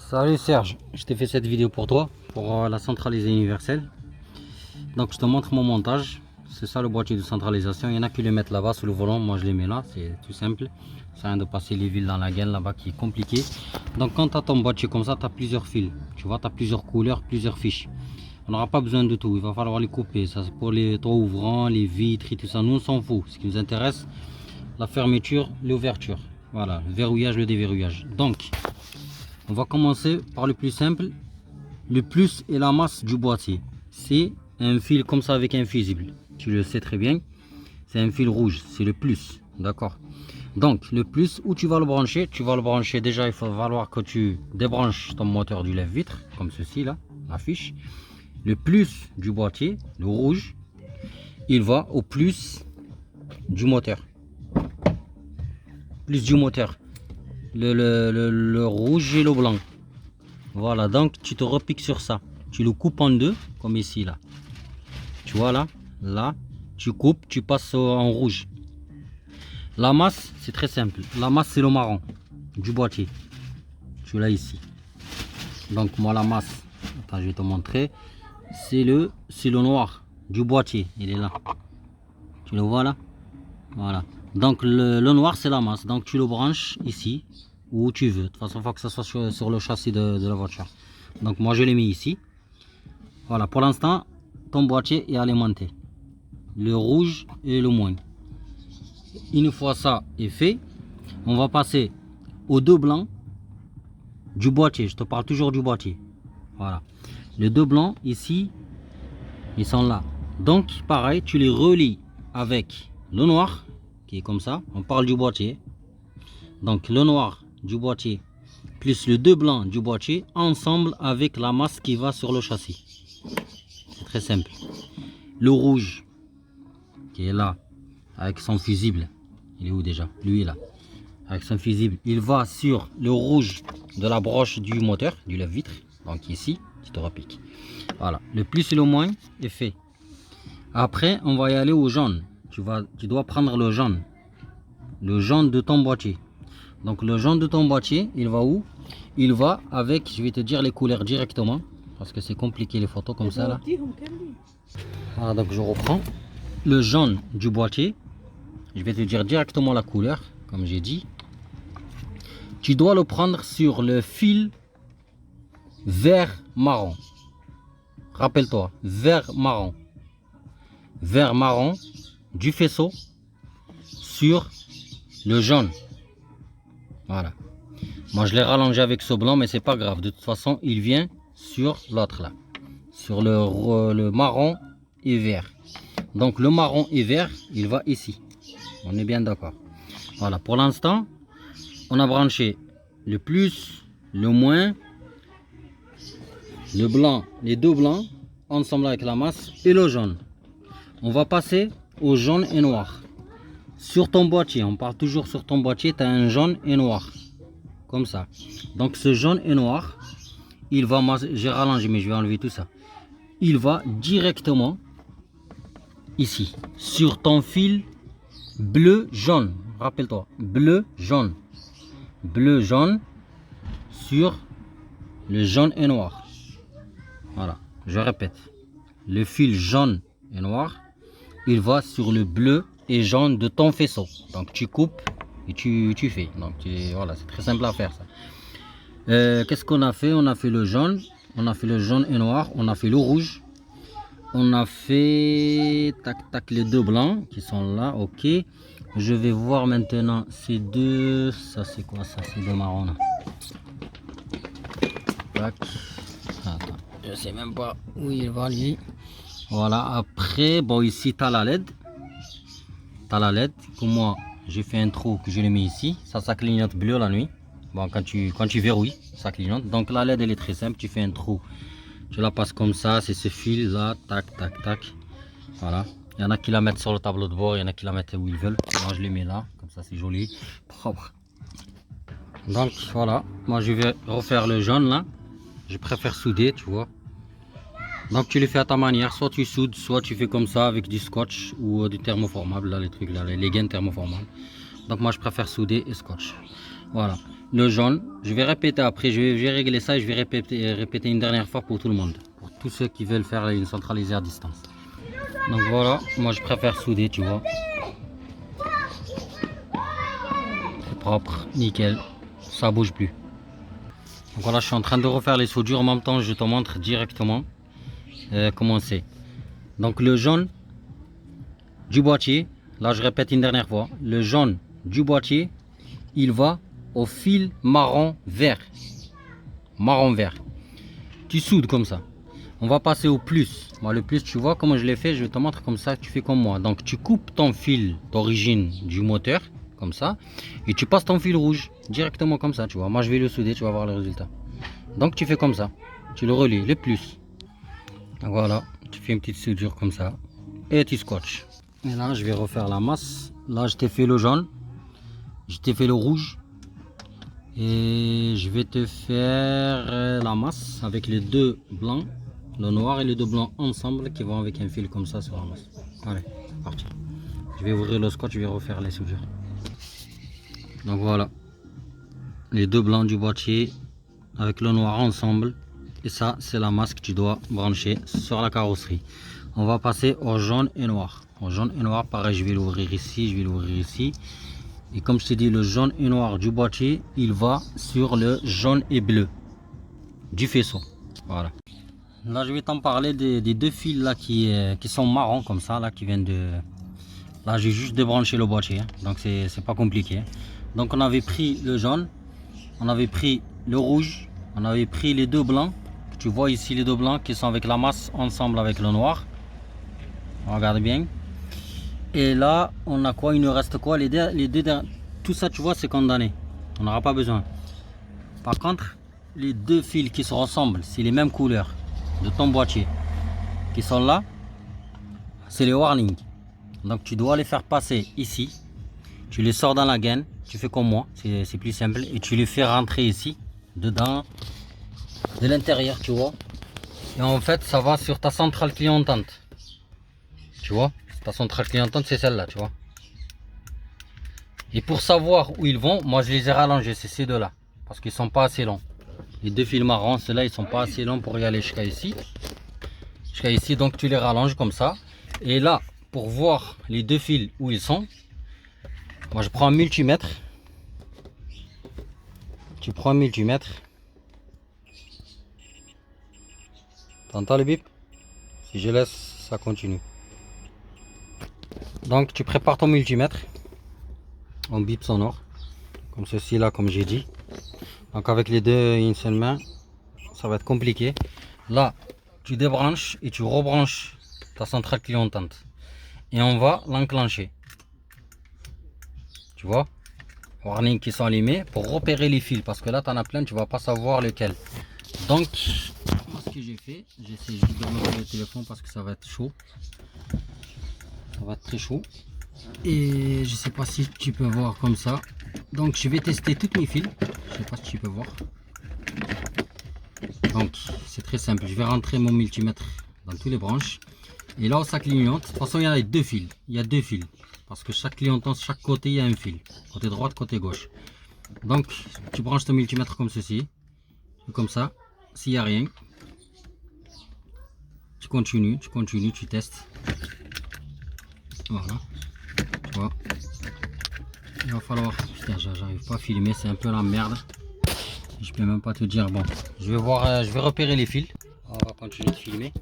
Salut Serge, je t'ai fait cette vidéo pour toi, pour la centralisée universelle. Donc je te montre mon montage. C'est ça le boîtier de centralisation. Il y en a qui le mettent là-bas sous le volant, moi je les mets là, c'est tout simple. Ça rien de passer les fils dans la gaine là-bas qui est compliqué. Donc quand tu as ton boîtier comme ça, tu as plusieurs fils. Tu vois, tu as plusieurs couleurs, plusieurs fiches. On n'aura pas besoin de tout, il va falloir les couper. Ça c'est pour les toits ouvrants, les vitres et tout ça. Nous on s'en fout. Ce qui nous intéresse, la fermeture, l'ouverture. Voilà, le verrouillage, le déverrouillage. Donc on va commencer par le plus simple. Le plus et la masse du boîtier. C'est un fil comme ça avec un fusible. Tu le sais très bien. C'est un fil rouge. C'est le plus. D'accord. Donc le plus, où tu vas le brancher? Tu vas le brancher déjà. Il va falloir que tu débranches ton moteur du lève-vitre. Comme ceci là. L'affiche. Le plus du boîtier. Le rouge. Il va au plus du moteur. Plus du moteur. Le rouge et le blanc. Voilà, donc tu te repiques sur ça. Tu le coupes en deux, comme ici là. Tu vois là, là, tu coupes, tu passes en rouge. La masse, c'est très simple. La masse, c'est le marron du boîtier. Tu l'as ici. Donc moi la masse, attends, je vais te montrer. C'est le noir du boîtier. Il est là. Tu le vois là. Voilà. Donc le noir c'est la masse. Donc tu le branches ici où tu veux. De toute façon, il faut que ça soit sur le châssis de la voiture. Donc moi je l'ai mis ici. Voilà. Pour l'instant, ton boîtier est alimenté. Le rouge et le moins. Une fois ça est fait, on va passer aux deux blancs du boîtier. Je te parle toujours du boîtier. Voilà. Les deux blancs ici, ils sont là. Donc pareil, tu les relis avec le noir qui est comme ça. On parle du boîtier. Donc le noir du boîtier plus les deux blancs du boîtier ensemble avec la masse qui va sur le châssis. C'est très simple. Le rouge qui est là avec son fusible. Il est où déjà? Lui est là. Avec son fusible, il va sur le rouge de la broche du moteur, du lève-vitre. Donc ici, tu te repiques. Voilà. Le plus et le moins est fait. Après, on va y aller au jaune. Tu dois prendre le jaune. Le jaune de ton boîtier. Donc le jaune de ton boîtier, il va où? Il va avec, je vais te dire les couleurs directement. Parce que c'est compliqué les photos comme ça là. Voilà, donc je reprends. Le jaune du boîtier. Je vais te dire directement la couleur, comme j'ai dit. Tu dois le prendre sur le fil vert marron. Rappelle-toi, vert marron. Vert marron du faisceau sur le jaune. Voilà. Moi je l'ai rallongé avec ce blanc, mais c'est pas grave. De toute façon, il vient sur l'autre là. Sur le marron et vert. Donc le marron et vert, il va ici. On est bien d'accord. Voilà. Pour l'instant, on a branché le plus, le moins, le blanc, les deux blancs, ensemble avec la masse et le jaune. On va passer au jaune et noir. Sur ton boîtier, on part toujours sur ton boîtier, tu as un jaune et noir. Comme ça. Donc ce jaune et noir, il va, j'ai rallongé mais je vais enlever tout ça. Il va directement ici, sur ton fil bleu-jaune. Rappelle-toi, bleu-jaune. Bleu-jaune sur le jaune et noir. Voilà, je répète. Le fil jaune et noir, il va sur le bleu et jaune de ton faisceau. Donc tu coupes et tu fais. Donc voilà, c'est très simple à faire ça. Qu'est-ce qu'on a fait? On a fait le jaune, on a fait le jaune et noir, on a fait le rouge, on a fait tac tac les deux blancs qui sont là. Ok, je vais voir maintenant ces deux. Ça c'est quoi ça? C'est deux marrons là. Tac. Attends, je sais même pas où il va lui. Voilà, après bon ici tu as la LED. T'as la LED, comme moi j'ai fait un trou que je l'ai mis ici, ça clignote bleu la nuit. Bon, quand tu verrouilles, ça clignote. Donc la LED elle est très simple, tu fais un trou, tu la passes comme ça, c'est ce fil là, tac tac tac. Voilà, il y en a qui la mettent sur le tableau de bord, il y en a qui la mettent où ils veulent. Moi je les mets là, comme ça c'est joli, propre. Donc voilà, moi je vais refaire le jaune là, je préfère souder, tu vois. Donc tu le fais à ta manière, soit tu soudes, soit tu fais comme ça avec du scotch ou du thermoformable, là les trucs là, les gaines thermoformables. Donc moi je préfère souder et scotch. Voilà. le jaune. Je vais répéter après, je vais régler ça et je vais répéter une dernière fois pour tout le monde. Pour tous ceux qui veulent faire une centralisée à distance. Donc voilà, moi je préfère souder, tu vois. C'est propre, nickel, ça bouge plus. Donc voilà, je suis en train de refaire les soudures. En même temps, je te montre directement comment c'est. Donc le jaune du boîtier, là je répète une dernière fois, le jaune du boîtier, il va au fil marron vert. Marron vert. Tu soudes comme ça. On va passer au plus. Moi, le plus, tu vois comment je l'ai fait, je vais te montrer comme ça, tu fais comme moi. Donc tu coupes ton fil d'origine du moteur, comme ça, et tu passes ton fil rouge directement comme ça, tu vois. Moi je vais le souder, tu vas voir le résultat. Donc tu fais comme ça, tu le relis, le plus. Donc, voilà, tu fais une petite soudure comme ça, et tu scotches. Et là, je vais refaire la masse. Là, je t'ai fait le jaune, je t'ai fait le rouge, et je vais te faire la masse avec les deux blancs, le noir et les deux blancs ensemble qui vont avec un fil comme ça sur la masse. Allez, c'est parti. Je vais ouvrir le scotch, je vais refaire les soudures. Donc voilà, les deux blancs du boîtier avec le noir ensemble. Et ça, c'est la masse que tu dois brancher sur la carrosserie. On va passer au jaune et noir. Au jaune et noir, pareil, je vais l'ouvrir ici, je vais l'ouvrir ici. Et comme je te dis, le jaune et noir du boîtier, il va sur le jaune et bleu du faisceau. Voilà. Là, je vais t'en parler des deux fils là qui sont marrons comme ça, là qui viennent de. Là, j'ai juste débranché le boîtier, hein, donc c'est pas compliqué. Donc, on avait pris le jaune, on avait pris le rouge, on avait pris les deux blancs. Tu vois ici les deux blancs qui sont avec la masse ensemble avec le noir. Regarde bien. Et là, on a quoi? Il nous reste quoi? Les deux derniers. Tout ça, tu vois, c'est condamné. On n'aura pas besoin. Par contre, les deux fils qui se ressemblent, c'est les mêmes couleurs de ton boîtier, qui sont là, c'est les warnings. Donc, tu dois les faire passer ici. Tu les sors dans la gaine. Tu fais comme moi, c'est plus simple. Et tu les fais rentrer ici, dedans, de l'intérieur, tu vois. Et en fait, ça va sur ta centrale clientante. Tu vois, ta centrale clientante, c'est celle-là, tu vois. Et pour savoir où ils vont, moi je les ai rallongés, c'est ces deux-là. Parce qu'ils sont pas assez longs. Les deux fils marrons, ceux-là, ils sont pas assez longs pour y aller jusqu'à ici. Jusqu'à ici, donc tu les rallonges comme ça. Et là, pour voir les deux fils où ils sont, moi je prends un multimètre. Tu prends un multimètre. T'entends le bip? Si je laisse, ça continue. Donc tu prépares ton multimètre en bip sonore. Comme ceci là, comme j'ai dit. Donc avec les deux une seule main, ça va être compliqué. Là, tu débranches et tu rebranches ta centrale clientante. Et on va l'enclencher. Tu vois? Warning qui sont allumés pour repérer les fils. Parce que là, tu en as plein, tu vas pas savoir lequel. Donc, moi, ce que j'ai fait, j'essaie juste de bloquer le téléphone parce que ça va être chaud. Ça va être très chaud. Et je sais pas si tu peux voir comme ça. Donc, je vais tester tous mes fils. Je sais pas si tu peux voir. Donc, c'est très simple. Je vais rentrer mon multimètre dans toutes les branches. Et là où ça clignote, de toute façon, il y a deux fils. Il y a deux fils. Parce que chaque clignotant, chaque côté, il y a un fil. Côté droite, côté gauche. Donc, tu branches ton multimètre comme ceci. Comme ça. S'il n'y a rien, tu continues, tu testes. Voilà. Tu vois. Il va falloir. Putain, j'arrive pas à filmer, c'est un peu la merde. Je peux même pas te dire. Bon, je vais voir, je vais repérer les fils. On va continuer de filmer.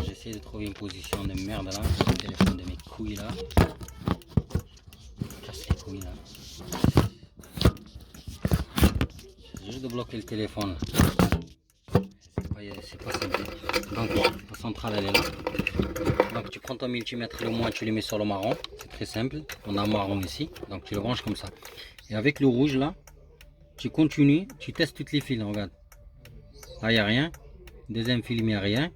J'essaie de trouver une position de merde là. Le téléphone de mes couilles là. Casse les couilles là. J'ai juste de bloquer le téléphone. C'est pas simple. Donc la centrale elle est là. Donc tu prends ton multimètre, le moins tu le mets sur le marron. C'est très simple. On a un marron ici. Donc tu le branches comme ça. Et avec le rouge là, tu continues, tu testes toutes les fils. Regarde. Là il n'y a rien. Deuxième fil il n'y a rien.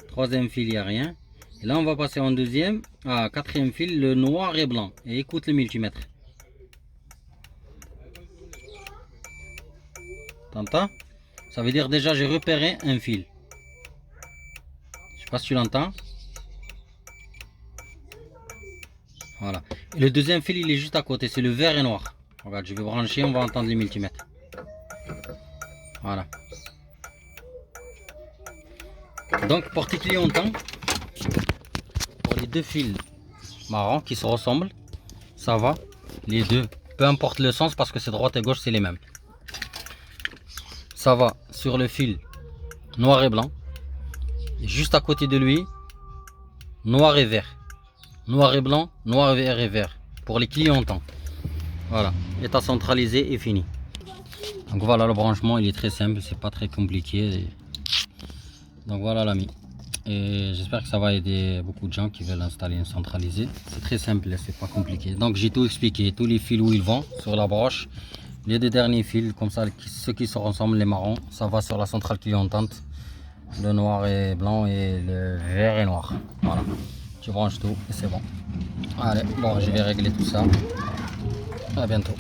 Troisième fil il n'y a rien. Et là on va passer en deuxième. Quatrième fil, le noir et blanc. Et écoute le multimètre. T'entends? Ça veut dire déjà j'ai repéré un fil. Je sais pas si tu l'entends. Voilà. Et le deuxième fil il est juste à côté. C'est le vert et noir. Regarde, je vais brancher, on va entendre les multimètres. Voilà. Donc pour tes clientants, pour les deux fils marrons qui se ressemblent, ça va. Les deux, peu importe le sens parce que c'est droite et gauche, c'est les mêmes. Ça va sur le fil noir et blanc. Et juste à côté de lui, noir et vert. Noir et blanc, noir, vert et vert. Pour les clientants. Voilà, état centralisé et fini. Donc voilà, le branchement il est très simple, c'est pas très compliqué. Donc voilà l'ami. Et j'espère que ça va aider beaucoup de gens qui veulent installer une centralisée. C'est très simple, c'est pas compliqué. Donc j'ai tout expliqué, tous les fils où ils vont sur la broche. Les deux derniers fils, comme ça, ceux qui se ressemblent, les marrons, ça va sur la centrale clientante. Le noir et blanc et le vert et noir. Voilà, tu branches tout et c'est bon. Allez, bon, je vais régler tout ça. À bientôt.